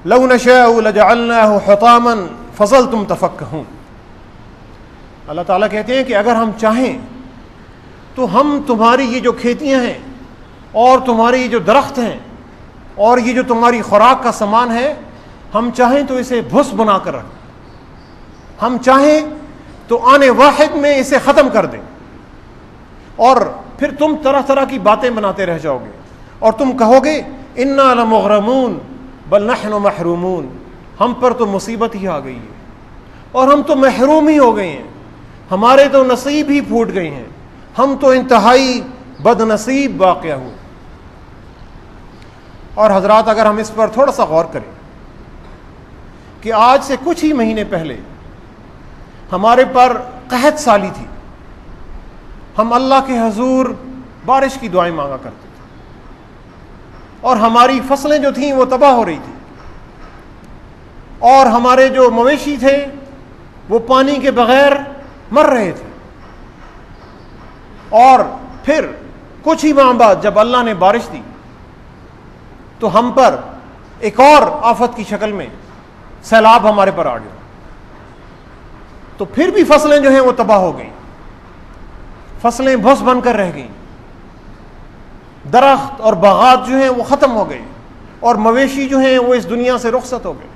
لو نشاء لجعلناه حطاما فظلتم تفکہون. اللہ تعالیٰ کہتے ہیں کہ اگر ہم چاہیں تو ہم تمہاری یہ جو کھیتیاں ہیں اور تمہاری یہ جو درخت ہیں اور یہ جو تمہاری خوراک کا سامان ہے، ہم چاہیں تو اسے بھس بنا کر رکھ، ہم چاہیں تو آنے واحد میں اسے ختم کر دیں، اور پھر تم طرح طرح کی باتیں بناتے رہ جاؤ گے اور تم کہو گے انا لمغرمون بل نحن محرومون، ہم پر تو مصیبت ہی آ گئی ہے اور ہم تو محروم ہی ہو گئے ہیں، ہمارے تو نصیب ہی پھوٹ گئے ہیں، ہم تو انتہائی بد نصیب واقع ہوئے. اور حضرات اگر ہم اس پر تھوڑا سا غور کریں کہ آج سے کچھ ہی مہینے پہلے ہمارے پر قحط سالی تھی، ہم اللہ کے حضور بارش کی دعائیں مانگا کرتے تھے اور ہماری فصلیں جو تھیں وہ تباہ ہو رہی تھیں اور ہمارے جو مویشی تھے وہ پانی کے بغیر مر رہے تھے. اور پھر کچھ ہی ماہ بعد جب اللہ نے بارش دی تو ہم پر ایک اور آفت کی شکل میں سیلاب ہمارے پر آ گیا، تو پھر بھی فصلیں جو ہیں وہ تباہ ہو گئیں، فصلیں بھس بن کر رہ گئیں، درخت اور باغات جو ہیں وہ ختم ہو گئے اور مویشی جو ہیں وہ اس دنیا سے رخصت ہو گئے.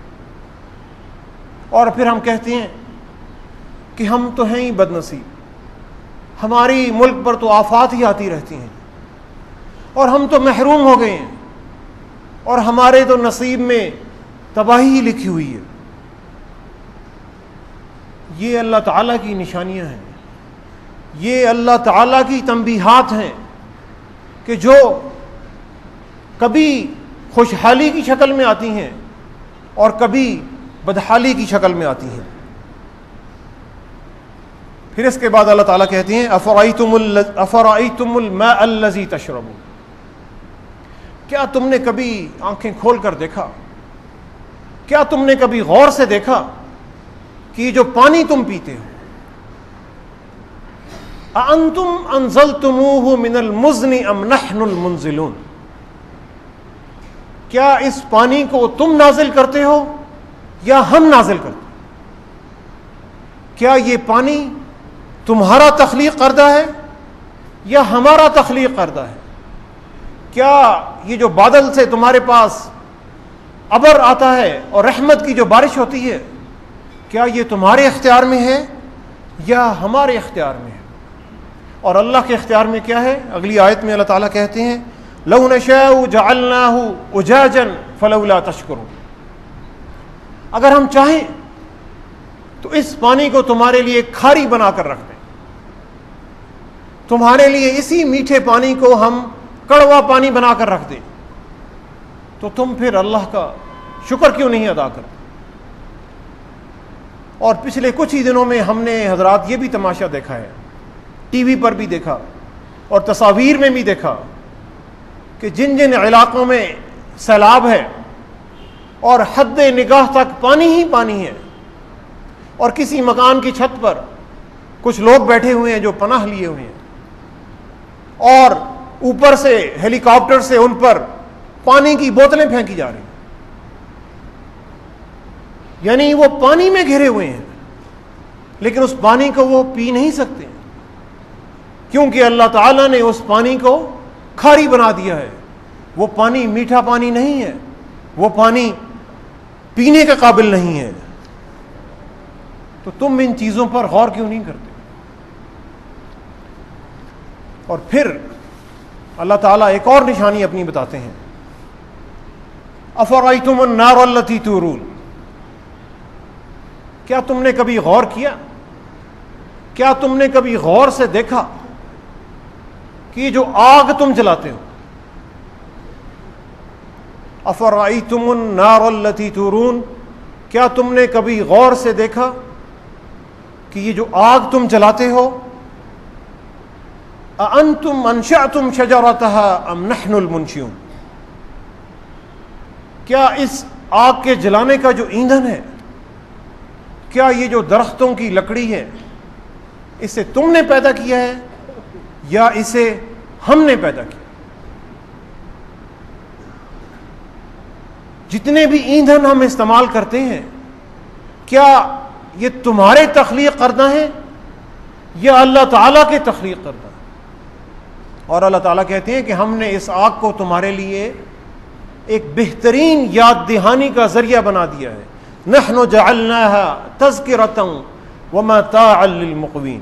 اور پھر ہم کہتے ہیں کہ ہم تو ہیں ہی بد نصیب، ہماری ملک پر تو آفات ہی آتی رہتی ہیں اور ہم تو محروم ہو گئے ہیں اور ہمارے تو نصیب میں تباہی ہی لکھی ہوئی ہے. یہ اللہ تعالیٰ کی نشانیاں ہیں، یہ اللہ تعالیٰ کی تنبیہات ہیں کہ جو کبھی خوشحالی کی شکل میں آتی ہیں اور کبھی بدحالی کی شکل میں آتی ہیں. پھر اس کے بعد اللہ تعالیٰ کہتے ہیں افرأیتم الماء الذی تشربون، کیا تم نے کبھی آنکھیں کھول کر دیکھا، کیا تم نے کبھی غور سے دیکھا کہ یہ جو پانی تم پیتے ہو، اانتم انزلتموہ من المزن ام نحن المنزلون، کیا اس پانی کو تم نازل کرتے ہو یا ہم نازل کرتے ہیں؟ کیا یہ پانی تمہارا تخلیق کردہ ہے یا ہمارا تخلیق کردہ ہے؟ کیا یہ جو بادل سے تمہارے پاس ابر آتا ہے اور رحمت کی جو بارش ہوتی ہے، کیا یہ تمہارے اختیار میں ہے یا ہمارے اختیار میں ہے؟ اور اللہ کے اختیار میں کیا ہے؟ اگلی آیت میں اللہ تعالیٰ کہتے ہیں لو نشاء جعلناہ اجاجا فلولا تشکرون، اگر ہم چاہیں تو اس پانی کو تمہارے لیے کھاری بنا کر رکھ دیں، تمہارے لیے اسی میٹھے پانی کو ہم کڑوا پانی بنا کر رکھ دیں، تو تم پھر اللہ کا شکر کیوں نہیں ادا کرتے؟ اور پچھلے کچھ ہی دنوں میں ہم نے حضرات یہ بھی تماشا دیکھا ہے، ٹی وی پر بھی دیکھا اور تصاویر میں بھی دیکھا کہ جن جن علاقوں میں سیلاب ہے اور حد نگاہ تک پانی ہی پانی ہے اور کسی مکان کی چھت پر کچھ لوگ بیٹھے ہوئے ہیں جو پناہ لیے ہوئے ہیں اور اوپر سے ہیلی کاپٹر سے ان پر پانی کی بوتلیں پھینکی جا رہی ہیں، یعنی وہ پانی میں گھرے ہوئے ہیں لیکن اس پانی کو وہ پی نہیں سکتے کیونکہ اللہ تعالیٰ نے اس پانی کو کھاری بنا دیا ہے. وہ پانی میٹھا پانی نہیں ہے، وہ پانی پینے کے قابل نہیں ہے. تو تم ان چیزوں پر غور کیوں نہیں کرتے؟ اور پھر اللہ تعالیٰ ایک اور نشانی اپنی بتاتے ہیں افرأیتم النار التی تورون، کیا تم نے کبھی غور کیا، کیا تم نے کبھی غور سے دیکھا کہ یہ جو آگ تم جلاتے ہو، افرأیتم النار التی تورون، کیا تم نے کبھی غور سے دیکھا کہ یہ جو آگ تم جلاتے ہو اانتم انشأتم شجرتها ام نحن المنشئون، کیا اس آگ کے جلانے کا جو ایندھن ہے، کیا یہ جو درختوں کی لکڑی ہے اسے تم نے پیدا کیا ہے یا اسے ہم نے پیدا کیا؟ جتنے بھی ایندھن ہم استعمال کرتے ہیں کیا یہ تمہارے تخلیق کردہ ہیں یا اللہ تعالیٰ کے تخلیق کردہ؟ اور اللہ تعالیٰ کہتے ہیں کہ ہم نے اس آگ کو تمہارے لیے ایک بہترین یاد دہانی کا ذریعہ بنا دیا ہے. نحن جعلناها تذکرة ومتاعا للمقوین.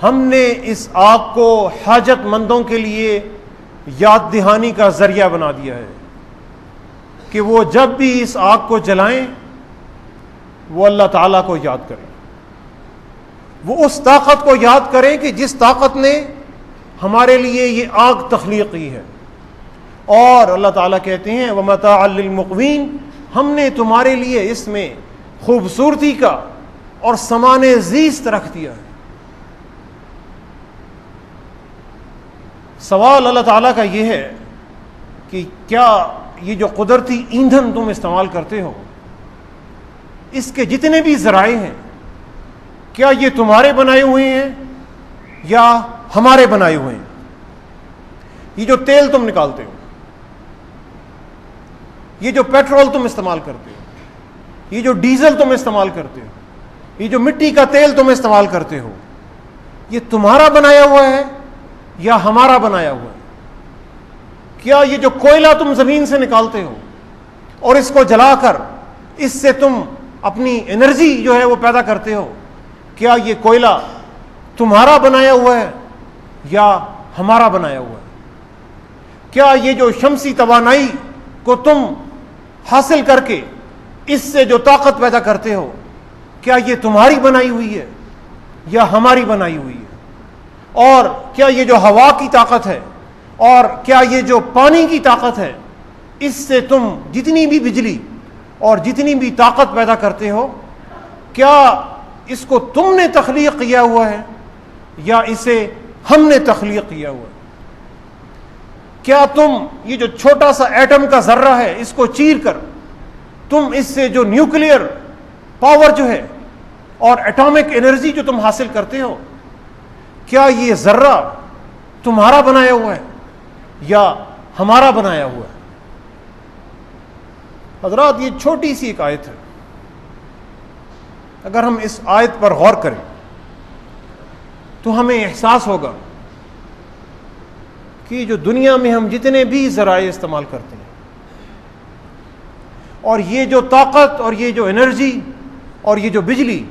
ہم نے اس آگ کو حاجت مندوں کے لیے یاد دہانی کا ذریعہ بنا دیا ہے کہ وہ جب بھی اس آگ کو جلائیں وہ اللہ تعالیٰ کو یاد کریں, وہ اس طاقت کو یاد کریں کہ جس طاقت نے ہمارے لیے یہ آگ تخلیق کی ہے. اور اللہ تعالیٰ کہتے ہیں وَمَتَاعًا لِلْمُقْوِينَ, ہم نے تمہارے لیے اس میں خوبصورتی کا اور سامان زیست رکھ دیا ہے. سوال اللہ تعالیٰ کا یہ ہے کہ کیا یہ جو قدرتی ایندھن تم استعمال کرتے ہو, اس کے جتنے بھی ذرائع ہیں, کیا یہ تمہارے بنائے ہوئے ہیں یا ہمارے بنائے ہوئے ہیں؟ یہ جو تیل تم نکالتے ہو, یہ جو پیٹرول تم استعمال کرتے ہو, یہ جو ڈیزل تم استعمال کرتے ہو, یہ جو مٹی کا تیل تم استعمال کرتے ہو, یہ تمہارا بنایا ہوا ہے یا ہمارا بنایا ہوا ہے؟ کیا یہ جو کوئلہ تم زمین سے نکالتے ہو اور اس کو جلا کر اس سے تم اپنی انرجی جو ہے وہ پیدا کرتے ہو, کیا یہ کوئلہ تمہارا بنایا ہوا ہے یا ہمارا بنایا ہوا ہے؟ کیا یہ جو شمسی توانائی کو تم حاصل کر کے اس سے جو طاقت پیدا کرتے ہو, کیا یہ تمہاری بنائی ہوئی ہے یا ہماری بنائی ہوئی ہے؟ اور کیا یہ جو ہوا کی طاقت ہے اور کیا یہ جو پانی کی طاقت ہے, اس سے تم جتنی بھی بجلی اور جتنی بھی طاقت پیدا کرتے ہو, کیا اس کو تم نے تخلیق کیا ہوا ہے یا اسے ہم نے تخلیق کیا ہوا ہے؟ کیا تم یہ جو چھوٹا سا ایٹم کا ذرہ ہے اس کو چیر کر تم اس سے جو نیوکلیئر پاور جو ہے اور ایٹامک انرجی جو تم حاصل کرتے ہو, کیا یہ ذرہ تمہارا بنایا ہوا ہے یا ہمارا بنایا ہوا ہے؟ حضرات, یہ چھوٹی سی ایک آیت ہے. اگر ہم اس آیت پر غور کریں تو ہمیں احساس ہوگا کہ جو دنیا میں ہم جتنے بھی ذرائع استعمال کرتے ہیں اور یہ جو طاقت اور یہ جو انرجی اور یہ جو بجلی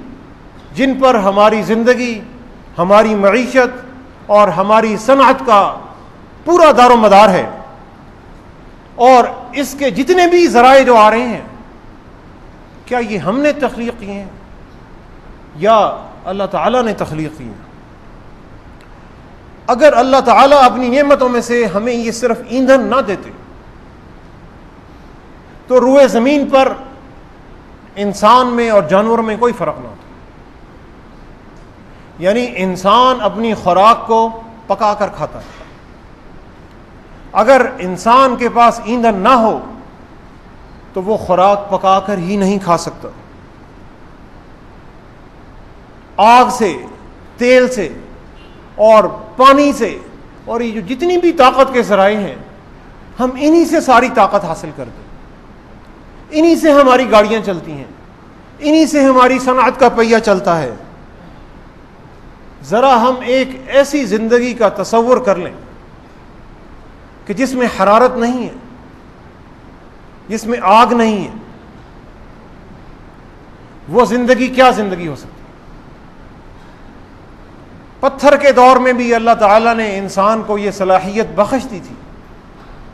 جن پر ہماری زندگی, ہماری معیشت اور ہماری صنعت کا پورا دار و مدار ہے, اور اس کے جتنے بھی ذرائع جو آ رہے ہیں, کیا یہ ہم نے تخلیق کیے ہیں یا اللہ تعالیٰ نے تخلیق کیے ہیں؟ اگر اللہ تعالیٰ اپنی نعمتوں میں سے ہمیں یہ صرف ایندھن نہ دیتے تو روئے زمین پر انسان میں اور جانوروں میں کوئی فرق نہ ہوتا. یعنی انسان اپنی خوراک کو پکا کر کھاتا ہے. اگر انسان کے پاس ایندھن نہ ہو تو وہ خوراک پکا کر ہی نہیں کھا سکتا. آگ سے, تیل سے اور پانی سے اور یہ جو جتنی بھی طاقت کے ذرائع ہیں, ہم انہی سے ساری طاقت حاصل کرتے ہیں. انہی سے ہماری گاڑیاں چلتی ہیں, انہی سے ہماری صنعت کا پہیہ چلتا ہے. ذرا ہم ایک ایسی زندگی کا تصور کر لیں کہ جس میں حرارت نہیں ہے, جس میں آگ نہیں ہے. وہ زندگی کیا زندگی ہو سکتی؟ پتھر کے دور میں بھی اللہ تعالیٰ نے انسان کو یہ صلاحیت بخش دی تھی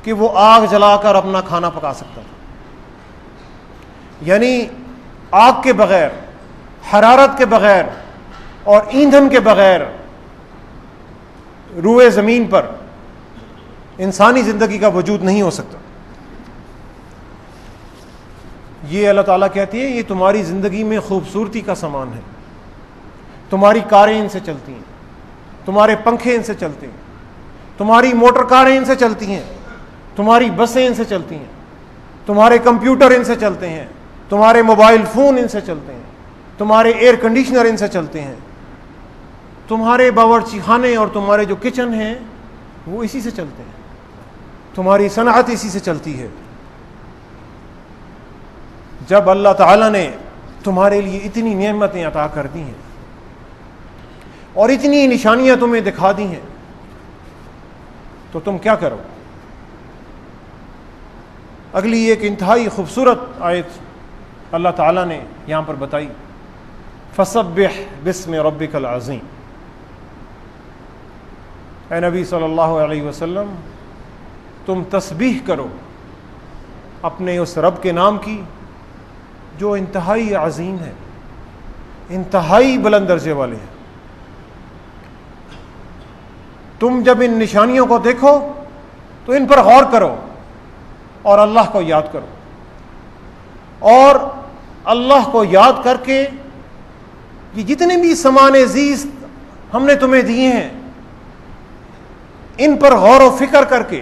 کہ وہ آگ جلا کر اپنا کھانا پکا سکتا تھا. یعنی آگ کے بغیر, حرارت کے بغیر اور ایندھن کے بغیر روئے زمین پر انسانی زندگی کا وجود نہیں ہو سکتا. یہ اللہ تعالیٰ کہتی ہے یہ تمہاری زندگی میں خوبصورتی کا سامان ہے. تمہاری کاریں ان سے چلتی ہیں, تمہارے پنکھے ان سے چلتے ہیں, تمہاری موٹر کاریں ان سے چلتی ہیں, تمہاری بسیں ان سے چلتی ہیں, تمہارے کمپیوٹر ان سے چلتے ہیں, تمہارے موبائل فون ان سے چلتے ہیں, تمہارے ایئر کنڈیشنر ان سے چلتے ہیں, تمہارے باورچی خانے اور تمہارے جو کچن ہیں وہ اسی سے چلتے ہیں, تمہاری صنعت اسی سے چلتی ہے. جب اللہ تعالیٰ نے تمہارے لیے اتنی نعمتیں عطا کر دی ہیں اور اتنی نشانیاں تمہیں دکھا دی ہیں تو تم کیا کرو؟ اگلی ایک انتہائی خوبصورت آیت اللہ تعالیٰ نے یہاں پر بتائی، فسبح بسم ربک العظیم۔ اے نبی صلی اللہ علیہ وسلم، تم تسبیح کرو اپنے اس رب کے نام کی جو انتہائی عظیم ہے، انتہائی بلند درجے والے ہیں۔ تم جب ان نشانیوں کو دیکھو تو ان پر غور کرو اور اللہ کو یاد کرو، اور اللہ کو یاد کر کے یہ جتنے بھی سامان زیست ہم نے تمہیں دیے ہیں ان پر غور و فکر کر کے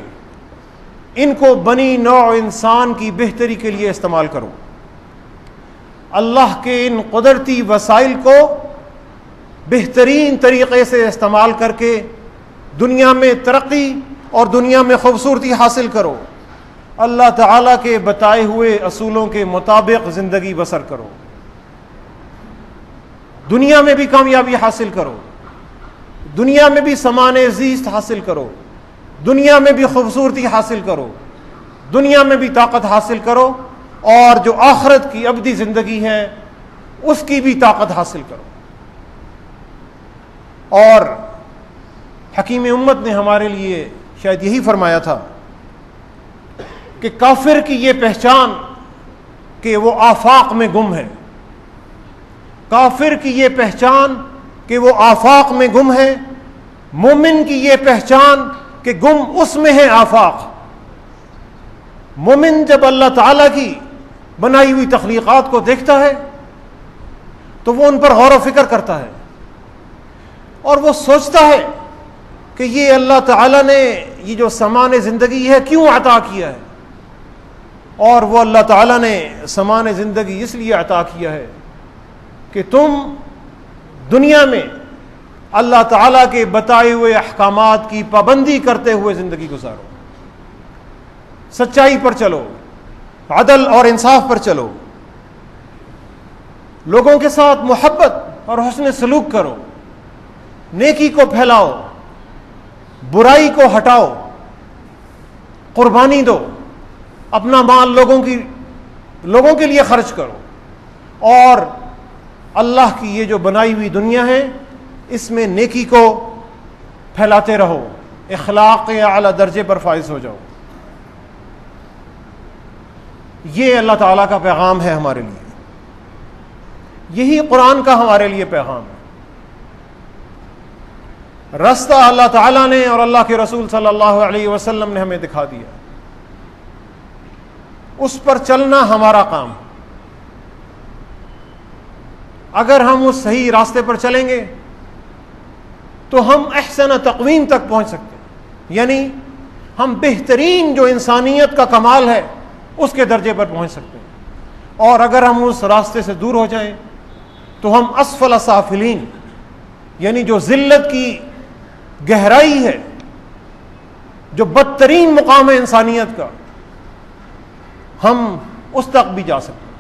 ان کو بنی نوع انسان کی بہتری کے لیے استعمال کرو۔ اللہ کے ان قدرتی وسائل کو بہترین طریقے سے استعمال کر کے دنیا میں ترقی اور دنیا میں خوبصورتی حاصل کرو، اللہ تعالیٰ کے بتائے ہوئے اصولوں کے مطابق زندگی بسر کرو، دنیا میں بھی کامیابی حاصل کرو، دنیا میں بھی سامان زیست حاصل کرو، دنیا میں بھی خوبصورتی حاصل کرو، دنیا میں بھی طاقت حاصل کرو، اور جو آخرت کی ابدی زندگی ہے اس کی بھی طاقت حاصل کرو۔ اور حکیم امت نے ہمارے لیے شاید یہی فرمایا تھا کہ کافر کی یہ پہچان کہ وہ آفاق میں گم ہے، کافر کی یہ پہچان کہ وہ آفاق میں گم ہے، مومن کی یہ پہچان کہ گم اس میں ہے آفاق۔ مومن جب اللہ تعالیٰ کی بنائی ہوئی تخلیقات کو دیکھتا ہے تو وہ ان پر غور و فکر کرتا ہے اور وہ سوچتا ہے کہ یہ اللہ تعالیٰ نے یہ جو سامان زندگی ہے کیوں عطا کیا ہے، اور وہ اللہ تعالیٰ نے سامان زندگی اس لیے عطا کیا ہے کہ تم دنیا میں اللہ تعالیٰ کے بتائے ہوئے احکامات کی پابندی کرتے ہوئے زندگی گزارو، سچائی پر چلو، عدل اور انصاف پر چلو، لوگوں کے ساتھ محبت اور حسن سلوک کرو، نیکی کو پھیلاؤ، برائی کو ہٹاؤ، قربانی دو، اپنا مال لوگوں کے لیے خرچ کرو، اور اللہ کی یہ جو بنائی ہوئی دنیا ہے اس میں نیکی کو پھیلاتے رہو، اخلاق کے اعلیٰ درجے پر فائز ہو جاؤ۔ یہ اللہ تعالیٰ کا پیغام ہے ہمارے لیے، یہی قرآن کا ہمارے لیے پیغام ہے۔ راستہ اللہ تعالیٰ نے اور اللہ کے رسول صلی اللہ علیہ وسلم نے ہمیں دکھا دیا، اس پر چلنا ہمارا کام۔ اگر ہم اس صحیح راستے پر چلیں گے تو ہم احسن تقویم تک پہنچ سکتے ہیں، یعنی ہم بہترین جو انسانیت کا کمال ہے اس کے درجے پر پہنچ سکتے ہیں، اور اگر ہم اس راستے سے دور ہو جائیں تو ہم اسفل سافلین، یعنی جو ذلت کی گہرائی ہے، جو بدترین مقام ہے انسانیت کا، ہم اس تک بھی جا سکتے ہیں۔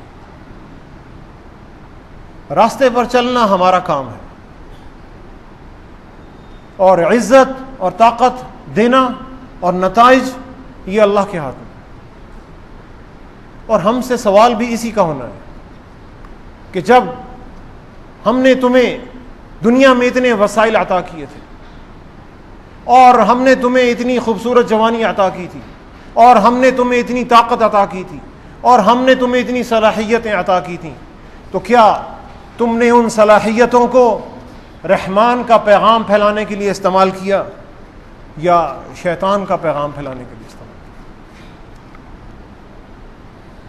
راستے پر چلنا ہمارا کام ہے، اور عزت اور طاقت دینا اور نتائج یہ اللہ کے ہاتھ میں، اور ہم سے سوال بھی اسی کا ہونا ہے کہ جب ہم نے تمہیں دنیا میں اتنے وسائل عطا کیے تھے، اور ہم نے تمہیں اتنی خوبصورت جوانی عطا کی تھی، اور ہم نے تمہیں اتنی طاقت عطا کی تھی، اور ہم نے تمہیں اتنی صلاحیتیں عطا کی تھیں، تو کیا تم نے ان صلاحیتوں کو رحمان کا پیغام پھیلانے کے لیے استعمال کیا یا شیطان کا پیغام پھیلانے کے لیے استعمال کیا؟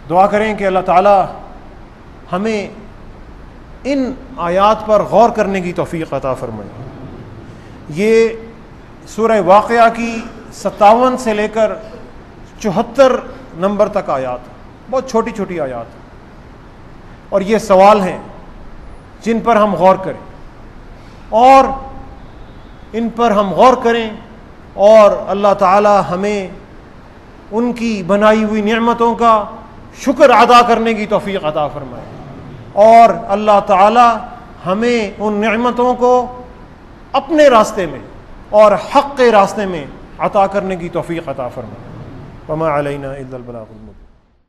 دعا کریں کہ اللہ تعالی ہمیں ان آیات پر غور کرنے کی توفیق عطا فرمائے۔ یہ سورہ واقعہ کی 57 سے لے کر 74 نمبر تک آیات، بہت چھوٹی چھوٹی آیات ہیں، اور یہ سوال ہیں جن پر ہم غور کریں، اور ان پر ہم غور کریں، اور اللہ تعالی ہمیں ان کی بنائی ہوئی نعمتوں کا شکر ادا کرنے کی توفیق عطا فرمائے، اور اللہ تعالی ہمیں ان نعمتوں کو اپنے راستے میں اور حق کے راستے میں عطا کرنے کی توفیق عطا فرمائے۔ وما علینا الا البلاغ المبین۔